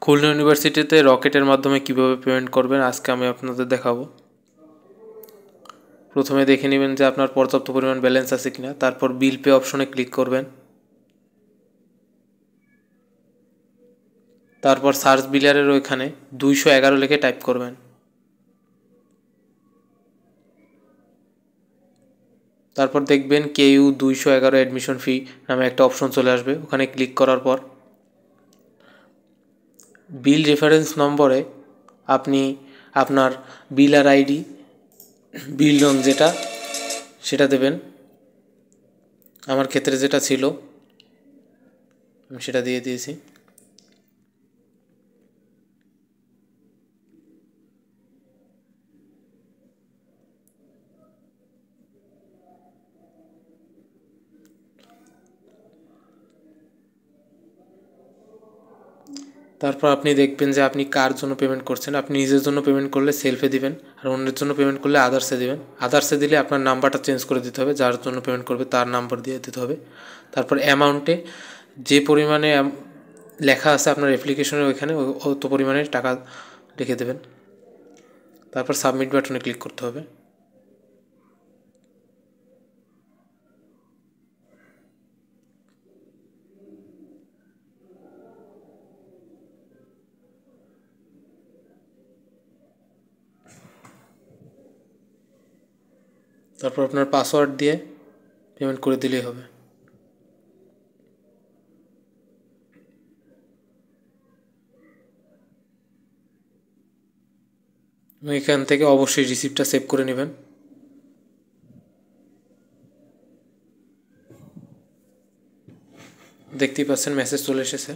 খুলনা ইউনিভার্সিটিতে রকেটের মাধ্যমে কিভাবে পেমেন্ট করবেন আজকে আমি আপনাদের দেখাবো। প্রথমে দেখে নেবেন যে আপনার পর্যাপ্ত পরিমাণ ব্যালেন্স আছে কিনা, তারপর বিল পে অপশনে ক্লিক করবেন। তারপর সার্চ বিলারের ওইখানে 211 লিখে টাইপ করবেন। তারপর দেখবেন KU 211 অ্যাডমিশন ফি নামে একটা অপশন চলে আসবে, ওখানে ক্লিক করার পর বিল রেফারেন্স নম্বরে আপনি আপনার বিলার আইডি, বিল রং যেটা সেটা দেবেন। আমার ক্ষেত্রে যেটা ছিল আমি সেটা দিয়ে দিয়েছি। তারপর আপনি দেখবেন যে আপনি কার জন্য পেমেন্ট করছেন। আপনি নিজের জন্য পেমেন্ট করলে সেলফে দিবেন, আর অন্যের জন্য পেমেন্ট করলে আদার্সে দিবেন। আদার্সে দিলে আপনার নাম্বারটা চেঞ্জ করে দিতে হবে, যার জন্য পেমেন্ট করবে তার নাম্বার দিয়ে দিতে হবে। তারপর অ্যামাউন্টে যে পরিমাণে লেখা আছে আপনার অ্যাপ্লিকেশনের ওইখানে অত পরিমাণে টাকা লিখে দেবেন। তারপর সাবমিট বাটনে ক্লিক করতে হবে। তারপর আপনার পাসওয়ার্ড দিয়ে পেমেন্ট করে দিলেই হবে। এখান থেকে অবশ্যই রিসিপ্টটা সেভ করে নেবেন। দেখতেই পাচ্ছেন মেসেজ চলে এসেছে।